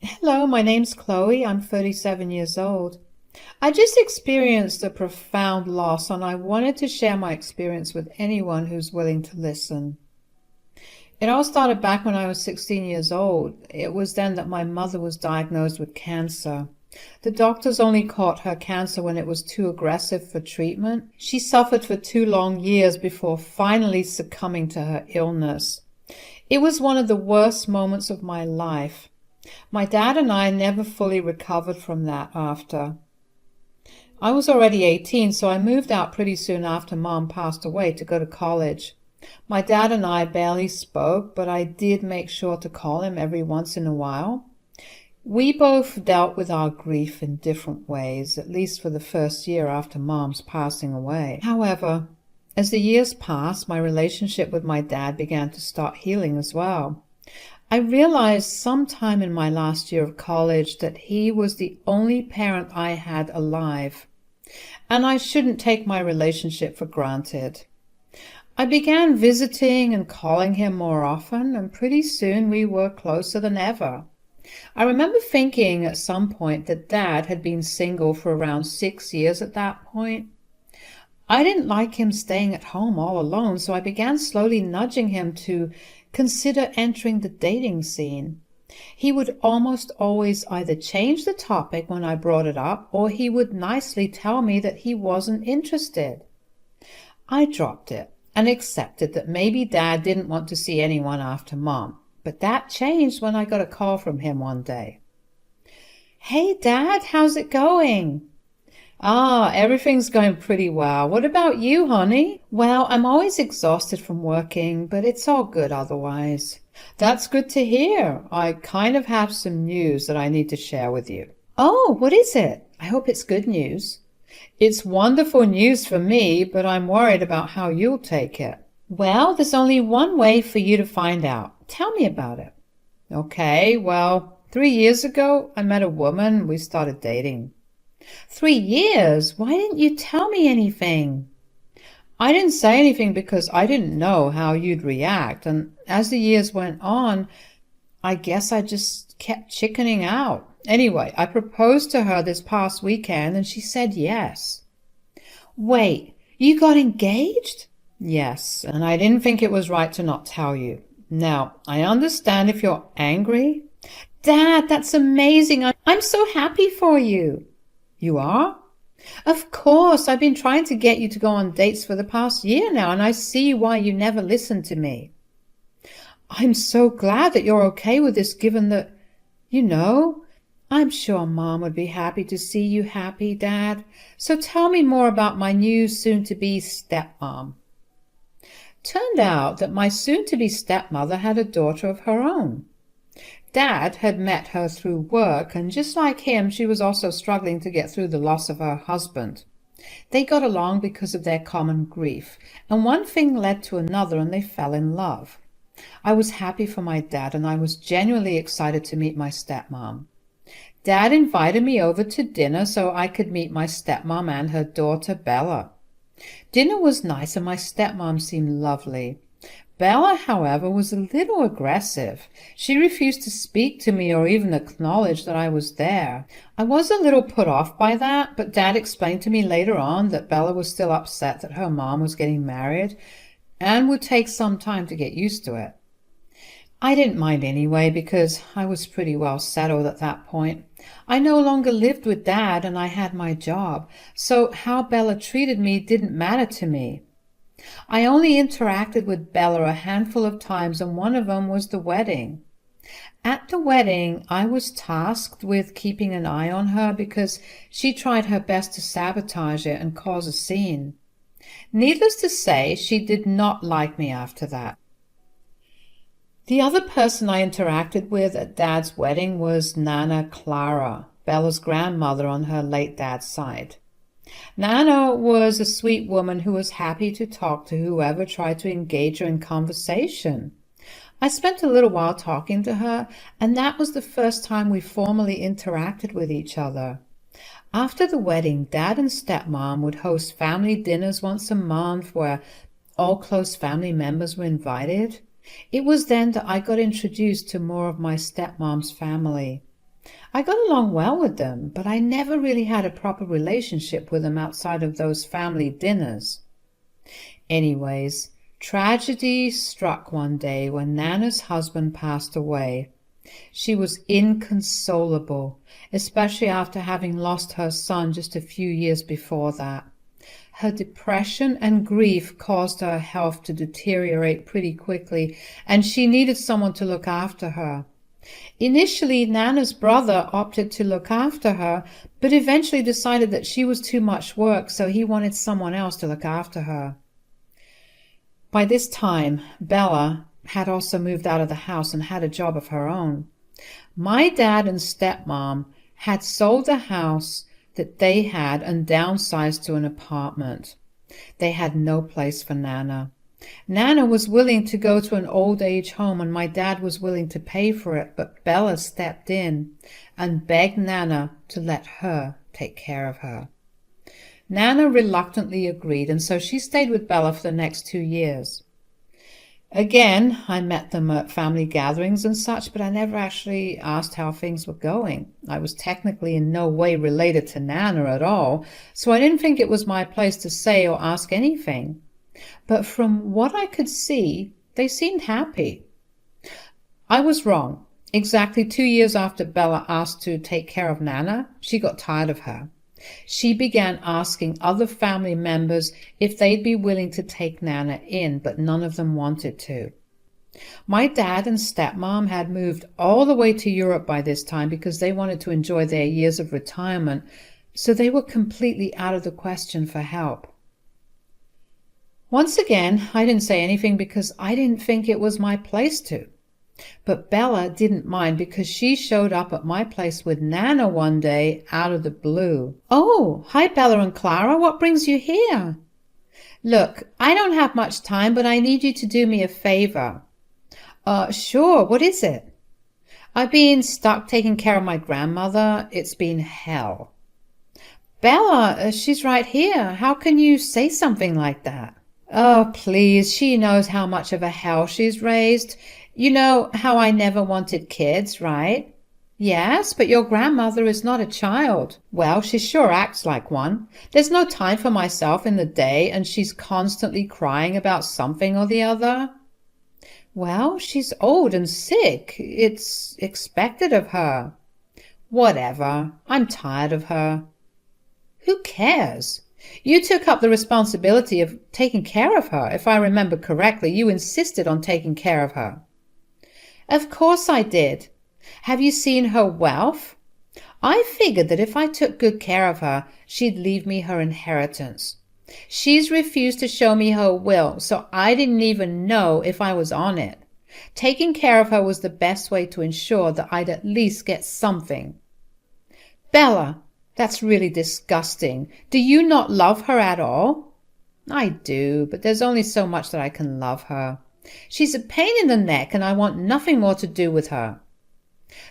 Hello, my name's Chloe. I'm 37 years old. I just experienced a profound loss and I wanted to share my experience with anyone who's willing to listen. It all started back when I was 16 years old. It was then that my mother was diagnosed with cancer. The doctors only caught her cancer when it was too aggressive for treatment. She suffered for 2 long years before finally succumbing to her illness. It was one of the worst moments of my life. My dad and I never fully recovered from that after. I was already 18, so I moved out pretty soon after Mom passed away to go to college. My dad and I barely spoke, but I did make sure to call him every once in a while. We both dealt with our grief in different ways, at least for the first year after Mom's passing away. However, as the years passed, my relationship with my dad began to start healing as well. I realized sometime in my last year of college that he was the only parent I had alive, and I shouldn't take my relationship for granted. I began visiting and calling him more often, and pretty soon we were closer than ever. I remember thinking at some point that Dad had been single for around 6 years at that point. I didn't like him staying at home all alone, so I began slowly nudging him to consider entering the dating scene. He would almost always either change the topic when I brought it up, or he would nicely tell me that he wasn't interested. I dropped it and accepted that maybe Dad didn't want to see anyone after Mom, but that changed when I got a call from him one day. "Hey Dad, how's it going?" Everything's going pretty well. What about you, honey? Well, I'm always exhausted from working, but it's all good otherwise. That's good to hear. I kind of have some news that I need to share with you. Oh, what is it? I hope it's good news. It's wonderful news for me, but I'm worried about how you'll take it. Well, there's only one way for you to find out. Tell me about it. Okay, well, 3 years ago, I met a woman. We started dating. 3 years? Why didn't you tell me anything? I didn't say anything because I didn't know how you'd react, and as the years went on, I guess I just kept chickening out. Anyway, I proposed to her this past weekend, and she said yes. Wait, you got engaged? Yes, and I didn't think it was right to not tell you. Now, I understand if you're angry. Dad, that's amazing. I'm so happy for you. You are? Of course, I've been trying to get you to go on dates for the past year now, and I see why you never listened to me. I'm so glad that you're okay with this, given that, I'm sure Mom would be happy to see you happy, Dad. So tell me more about my new soon-to-be stepmom. Turned out that my soon-to-be stepmother had a daughter of her own. Dad had met her through work, and just like him, she was also struggling to get through the loss of her husband. They got along because of their common grief, and one thing led to another, and they fell in love. I was happy for my dad, and I was genuinely excited to meet my stepmom. Dad invited me over to dinner so I could meet my stepmom and her daughter Bella. Dinner was nice, and my stepmom seemed lovely. Bella, however, was a little aggressive. She refused to speak to me or even acknowledge that I was there. I was a little put off by that, but Dad explained to me later on that Bella was still upset that her mom was getting married and would take some time to get used to it. I didn't mind anyway because I was pretty well settled at that point. I no longer lived with Dad and I had my job, so how Bella treated me didn't matter to me. I only interacted with Bella a handful of times, and one of them was the wedding. At the wedding, I was tasked with keeping an eye on her because she tried her best to sabotage it and cause a scene. Needless to say, she did not like me after that. The other person I interacted with at Dad's wedding was Nana Clara, Bella's grandmother on her late dad's side. Nana was a sweet woman who was happy to talk to whoever tried to engage her in conversation. I spent a little while talking to her, and that was the first time we formally interacted with each other. After the wedding, Dad and Stepmom would host family dinners once a month where all close family members were invited. It was then that I got introduced to more of my stepmom's family. I got along well with them, but I never really had a proper relationship with them outside of those family dinners. Anyways, tragedy struck one day when Nana's husband passed away. She was inconsolable, especially after having lost her son just a few years before that. Her depression and grief caused her health to deteriorate pretty quickly, and she needed someone to look after her. Initially, Nana's brother opted to look after her, but eventually decided that she was too much work, so he wanted someone else to look after her. By this time, Bella had also moved out of the house and had a job of her own. My dad and stepmom had sold the house that they had and downsized to an apartment. They had no place for Nana. Nana was willing to go to an old age home and my dad was willing to pay for it, but Bella stepped in and begged Nana to let her take care of her. Nana reluctantly agreed, and so she stayed with Bella for the next 2 years. Again, I met them at family gatherings and such, but I never actually asked how things were going. I was technically in no way related to Nana at all, so I didn't think it was my place to say or ask anything. But from what I could see, they seemed happy. I was wrong. Exactly 2 years after Bella asked to take care of Nana, she got tired of her. She began asking other family members if they'd be willing to take Nana in, but none of them wanted to. My dad and stepmom had moved all the way to Europe by this time because they wanted to enjoy their years of retirement, so they were completely out of the question for help. Once again, I didn't say anything because I didn't think it was my place to. But Bella didn't mind because she showed up at my place with Nana one day out of the blue. "Oh, hi Bella and Clara, what brings you here?" "Look, I don't have much time, but I need you to do me a favor." Sure, what is it?" "I've been stuck taking care of my grandmother. It's been hell." "Bella, she's right here. How can you say something like that?" "Oh, please, she knows how much of a hell she's raised. You know how I never wanted kids, right?" "Yes, but your grandmother is not a child." "Well, she sure acts like one. There's no time for myself in the day, and she's constantly crying about something or the other." "Well, she's old and sick. It's expected of her." "Whatever. I'm tired of her." "Who cares? You took up the responsibility of taking care of her. If I remember correctly, you insisted on taking care of her." "Of course I did. Have you seen her wealth? I figured that if I took good care of her, she'd leave me her inheritance. She's refused to show me her will, so I didn't even know if I was on it. Taking care of her was the best way to ensure that I'd at least get something." "Bella, that's really disgusting. Do you not love her at all?" "I do, but there's only so much that I can love her. She's a pain in the neck, and I want nothing more to do with her."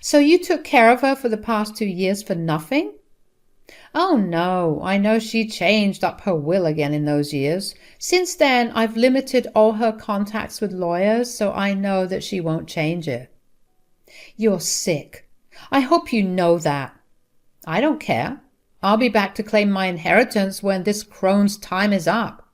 "So you took care of her for the past 2 years for nothing?" "Oh, no. I know she changed up her will again in those years. Since then, I've limited all her contacts with lawyers, so I know that she won't change it." "You're sick. I hope you know that." "I don't care. I'll be back to claim my inheritance when this crone's time is up."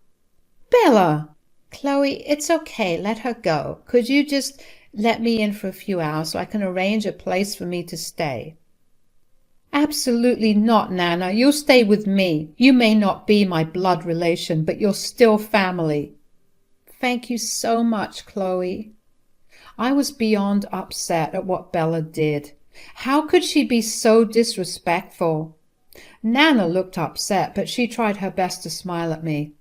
"Bella!" "Chloe, it's okay. Let her go. Could you just let me in for a few hours so I can arrange a place for me to stay?" "Absolutely not, Nana. You'll stay with me. You may not be my blood relation, but you're still family." "Thank you so much, Chloe." I was beyond upset at what Bella did. How could she be so disrespectful? Nana looked upset, but she tried her best to smile at me.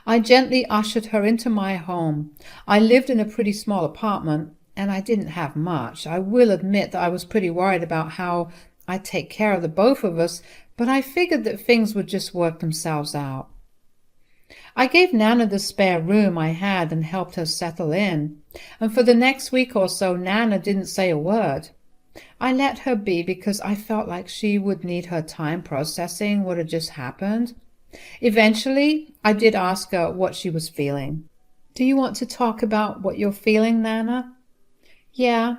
I gently ushered her into my home. I lived in a pretty small apartment, and I didn't have much. I will admit that I was pretty worried about how I'd take care of the both of us, but I figured that things would just work themselves out. I gave Nana the spare room I had and helped her settle in, and for the next week or so Nana didn't say a word. I let her be because I felt like she would need her time processing what had just happened. Eventually, I did ask her what she was feeling. "Do you want to talk about what you're feeling, Nana?" "Yeah.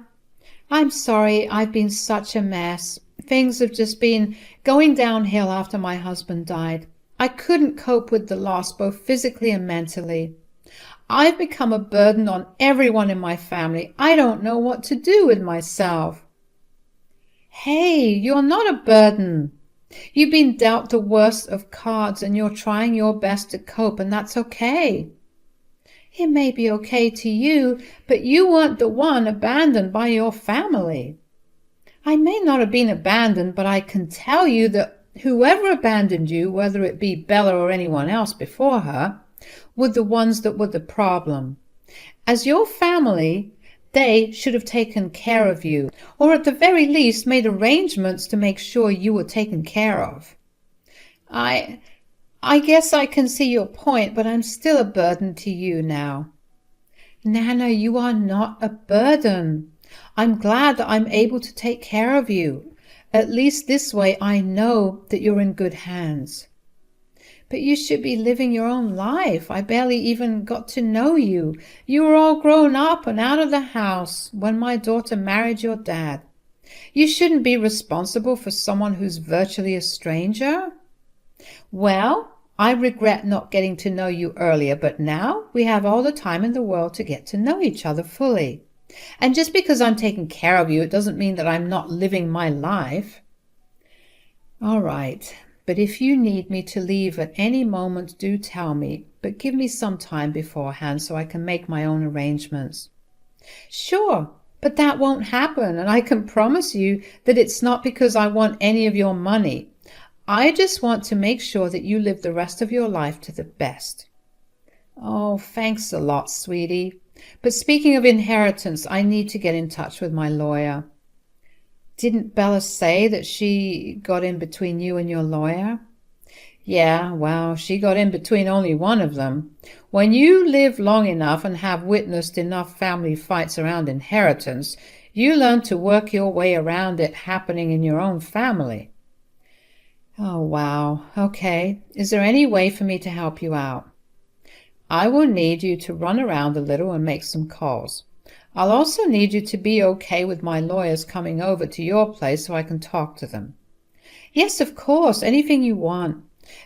I'm sorry I've been such a mess. Things have just been going downhill after my husband died. I couldn't cope with the loss, both physically and mentally. I've become a burden on everyone in my family. I don't know what to do with myself. Hey, you're not a burden. You've been dealt the worst of cards and you're trying your best to cope, and that's okay. It may be okay to you, but you weren't the one abandoned by your family. I may not have been abandoned, but I can tell you that whoever abandoned you, whether it be Bella or anyone else before her, were the ones that were the problem. As your family, they should have taken care of you, or at the very least made arrangements to make sure you were taken care of. I guess I can see your point, but I'm still a burden to you now. Nana, you are not a burden. I'm glad that I'm able to take care of you. At least this way I know that you're in good hands. But you should be living your own life. I barely even got to know you. You were all grown up and out of the house when my daughter married your dad. You shouldn't be responsible for someone who's virtually a stranger. Well, I regret not getting to know you earlier, but now we have all the time in the world to get to know each other fully. And just because I'm taking care of you, it doesn't mean that I'm not living my life. All right. But if you need me to leave at any moment, do tell me, but give me some time beforehand so I can make my own arrangements. Sure, but that won't happen, and I can promise you that it's not because I want any of your money. I just want to make sure that you live the rest of your life to the best. Oh, thanks a lot, sweetie. But speaking of inheritance, I need to get in touch with my lawyer. Didn't Bella say that she got in between you and your lawyer? Yeah, well, she got in between only one of them. When you live long enough and have witnessed enough family fights around inheritance, you learn to work your way around it happening in your own family. Oh, wow. Okay. Is there any way for me to help you out? I will need you to run around a little and make some calls. I'll also need you to be okay with my lawyers coming over to your place so I can talk to them. Yes, of course, anything you want.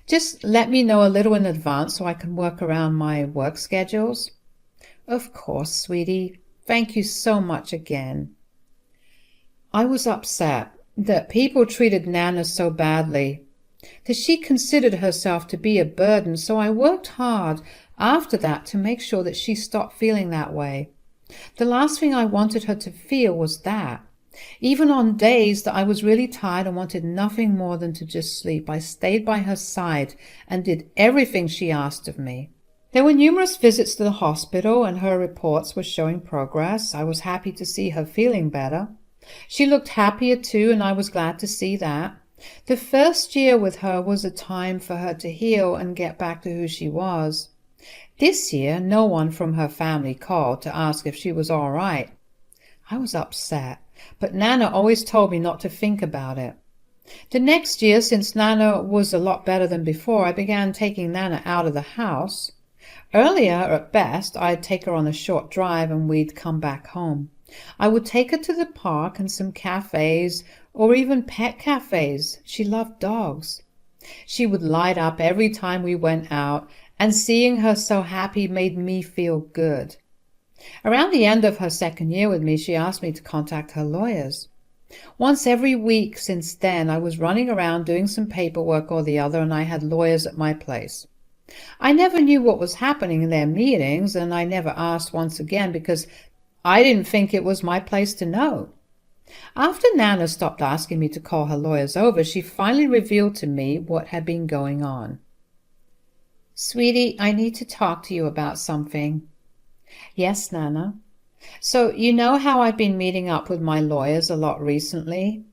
Just let me know a little in advance so I can work around my work schedules. Of course, sweetie. Thank you so much again. I was upset that people treated Nana so badly, that she considered herself to be a burden, so I worked hard after that to make sure that she stopped feeling that way. The last thing I wanted her to feel was that. Even on days that I was really tired and wanted nothing more than to just sleep, I stayed by her side and did everything she asked of me. There were numerous visits to the hospital, and her reports were showing progress. I was happy to see her feeling better. She looked happier too, and I was glad to see that. The first year with her was a time for her to heal and get back to who she was. This year, no one from her family called to ask if she was all right. I was upset, but Nana always told me not to think about it. The next year, since Nana was a lot better than before, I began taking Nana out of the house. Earlier, at best, I'd take her on a short drive and we'd come back home. I would take her to the park and some cafes, or even pet cafes. She loved dogs. She would light up every time we went out, and seeing her so happy made me feel good. Around the end of her second year with me, she asked me to contact her lawyers. Once every week since then, I was running around doing some paperwork or the other, and I had lawyers at my place. I never knew what was happening in their meetings, and I never asked once again because I didn't think it was my place to know. After Nana stopped asking me to call her lawyers over, she finally revealed to me what had been going on. Sweetie, I need to talk to you about something. Yes, Nana. So you know how I've been meeting up with my lawyers a lot recently?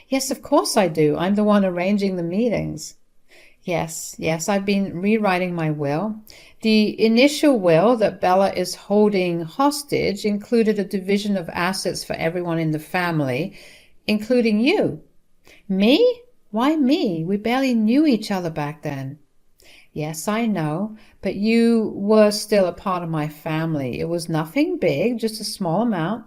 Yes, of course I do. I'm the one arranging the meetings. Yes, I've been rewriting my will. The initial will that Bella is holding hostage included a division of assets for everyone in the family, including you. Me? Why me? We barely knew each other back then. Yes, I know, but you were still a part of my family. It was nothing big, just a small amount.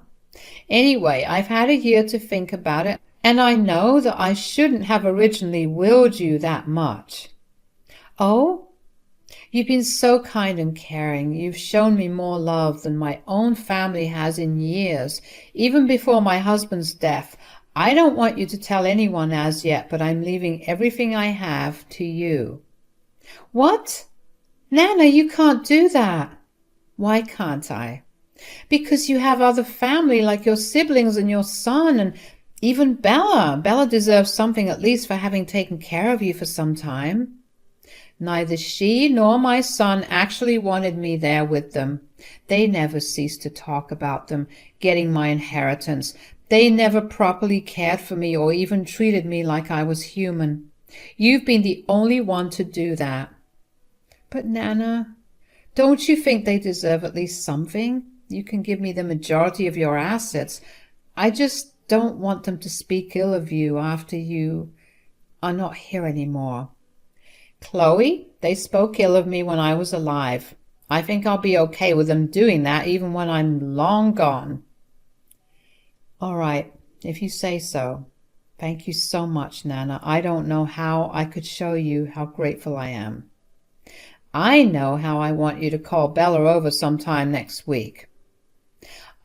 Anyway, I've had a year to think about it, And I know that I shouldn't have originally willed you that much. Oh? You've been so kind and caring. You've shown me more love than my own family has in years, even before my husband's death. I don't want you to tell anyone as yet, but I'm leaving everything I have to you. What? Nana, you can't do that. Why can't I? Because you have other family like your siblings and your son and even Bella. Bella deserves something at least for having taken care of you for some time. Neither she nor my son actually wanted me there with them. They never ceased to talk about them, getting my inheritance. They never properly cared for me or even treated me like I was human. You've been the only one to do that. But Nana, don't you think they deserve at least something? You can give me the majority of your assets. I just don't want them to speak ill of you after you are not here anymore. Chloe, they spoke ill of me when I was alive. I think I'll be okay with them doing that even when I'm long gone. All right, if you say so. Thank you so much, Nana. I don't know how I could show you how grateful I am. I know how I want you to call Bella over sometime next week.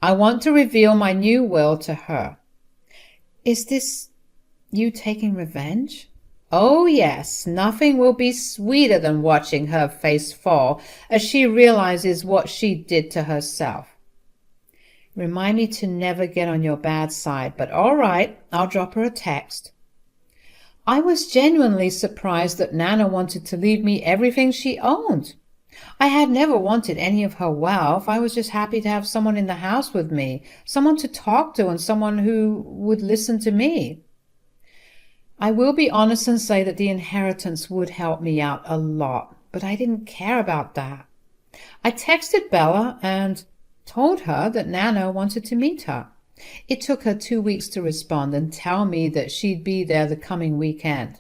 I want to reveal my new will to her. Is this you taking revenge? Oh, yes, nothing will be sweeter than watching her face fall as she realizes what she did to herself. Remind me to never get on your bad side, but all right, I'll drop her a text. I was genuinely surprised that Nana wanted to leave me everything she owned. I had never wanted any of her wealth. I was just happy to have someone in the house with me, someone to talk to and someone who would listen to me. I will be honest and say that the inheritance would help me out a lot, but I didn't care about that. I texted Bella and told her that Nana wanted to meet her. It took her 2 weeks to respond and tell me that she'd be there the coming weekend.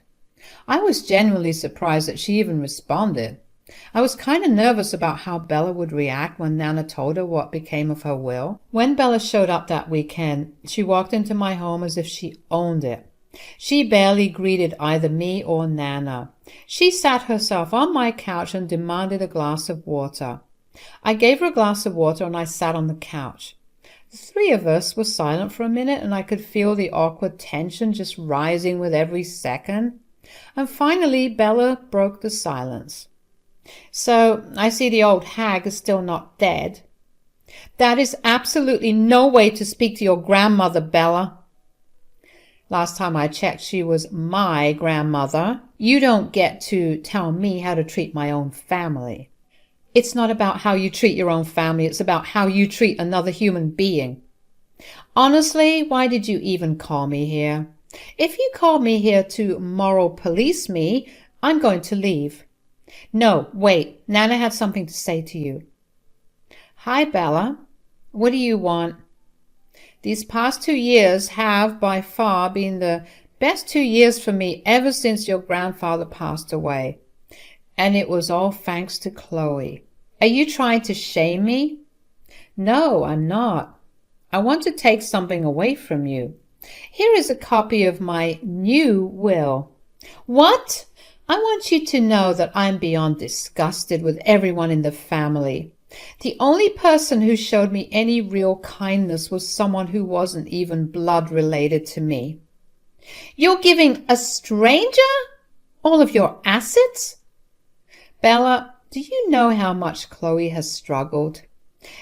I was genuinely surprised that she even responded. I was kind of nervous about how Bella would react when Nana told her what became of her will. When Bella showed up that weekend, she walked into my home as if she owned it. She barely greeted either me or Nana. She sat herself on my couch and demanded a glass of water. I gave her a glass of water and I sat on the couch. The three of us were silent for a minute and I could feel the awkward tension just rising with every second. And finally Bella broke the silence. So, I see the old hag is still not dead. That is absolutely no way to speak to your grandmother, Bella. Last time I checked, she was my grandmother. You don't get to tell me how to treat my own family. It's not about how you treat your own family. It's about how you treat another human being. Honestly, why did you even call me here? If you called me here to moral police me, I'm going to leave. No, wait. Nana had something to say to you. Hi, Bella. What do you want? These past 2 years have by far been the best 2 years for me ever since your grandfather passed away. And it was all thanks to Chloe. Are you trying to shame me? No, I'm not. I want to take something away from you. Here is a copy of my new will. What? I want you to know that I'm beyond disgusted with everyone in the family. The only person who showed me any real kindness was someone who wasn't even blood related to me. You're giving a stranger all of your assets? Bella, do you know how much Chloe has struggled?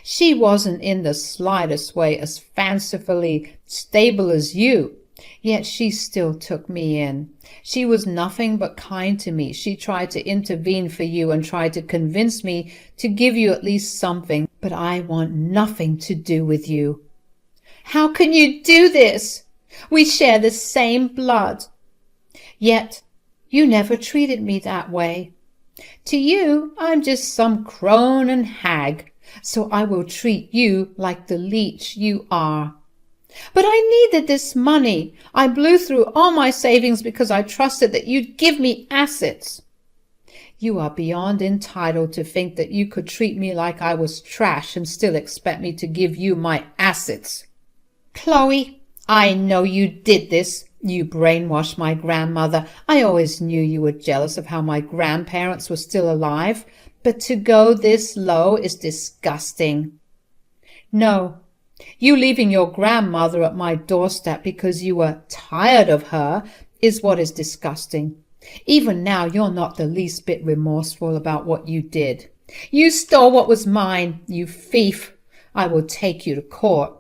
She wasn't in the slightest way as fancifully stable as you, yet she still took me in. She was nothing but kind to me. She tried to intervene for you and tried to convince me to give you at least something, but I want nothing to do with you. How can you do this? We share the same blood. Yet you never treated me that way. To you, I'm just some crone and hag, so I will treat you like the leech you are. But I needed this money. I blew through all my savings because I trusted that you'd give me assets. You are beyond entitled to think that you could treat me like I was trash and still expect me to give you my assets. Chloe, I know you did this. You brainwashed my grandmother. I always knew you were jealous of how my grandparents were still alive, but to go this low is disgusting. No, you leaving your grandmother at my doorstep because you were tired of her is what is disgusting. Even now you're not the least bit remorseful about what you did. You stole what was mine, you thief. I will take you to court.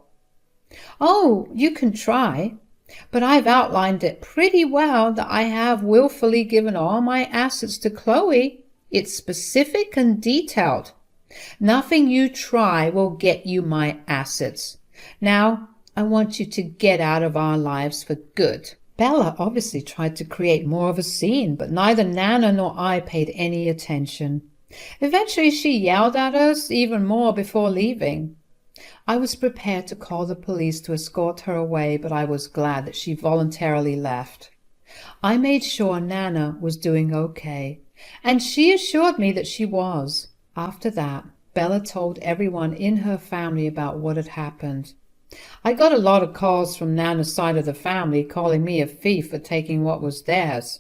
Oh, you can try, but I've outlined it pretty well that I have willfully given all my assets to Chloe. It's specific and detailed. Nothing you try will get you my assets. Now, I want you to get out of our lives for good. Bella obviously tried to create more of a scene, but neither Nana nor I paid any attention. Eventually she yelled at us even more before leaving. I was prepared to call the police to escort her away, but I was glad that she voluntarily left. I made sure Nana was doing okay, and she assured me that she was. After that, Bella told everyone in her family about what had happened. I got a lot of calls from Nana's side of the family calling me a thief for taking what was theirs.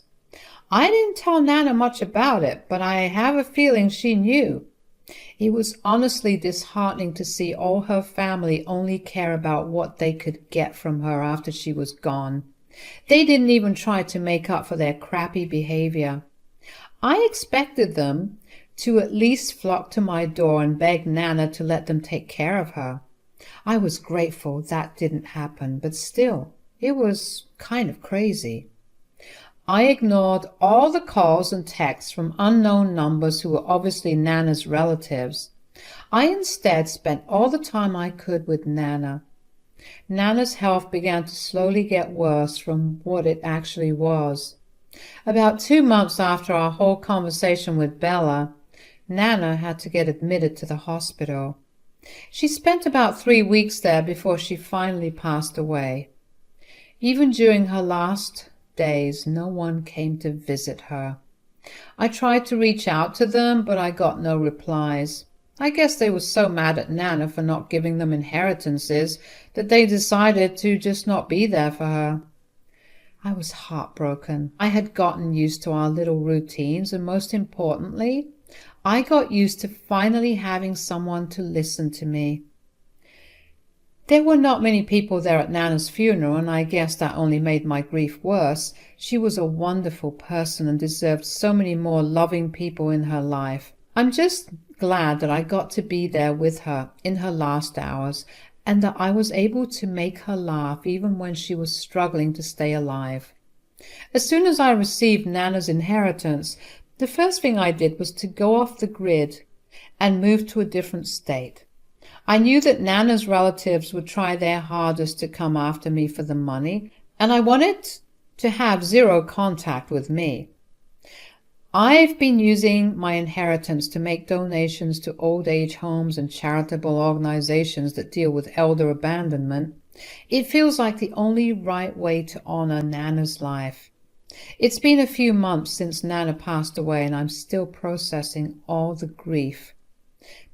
I didn't tell Nana much about it, but I have a feeling she knew. It was honestly disheartening to see all her family only care about what they could get from her after she was gone. They didn't even try to make up for their crappy behavior. I expected them to at least flock to my door and beg Nana to let them take care of her. I was grateful that didn't happen, but still, it was kind of crazy. I ignored all the calls and texts from unknown numbers who were obviously Nana's relatives. I instead spent all the time I could with Nana. Nana's health began to slowly get worse from what it actually was. About 2 months after our whole conversation with Bella, Nana had to get admitted to the hospital. She spent about 3 weeks there before she finally passed away. Even during her last days, no one came to visit her. I tried to reach out to them, but I got no replies. I guess they were so mad at Nana for not giving them inheritances that they decided to just not be there for her. I was heartbroken. I had gotten used to our little routines, and most importantly, I got used to finally having someone to listen to me. There were not many people there at Nana's funeral, and I guess that only made my grief worse. She was a wonderful person and deserved so many more loving people in her life. I'm just glad that I got to be there with her in her last hours, and that I was able to make her laugh even when she was struggling to stay alive. As soon as I received Nana's inheritance, the first thing I did was to go off the grid and move to a different state. I knew that Nana's relatives would try their hardest to come after me for the money, and I wanted to have zero contact with me. I've been using my inheritance to make donations to old age homes and charitable organizations that deal with elder abandonment. It feels like the only right way to honor Nana's life. It's been a few months since Nana passed away, and I'm still processing all the grief.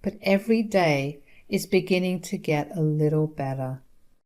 But every day is beginning to get a little better.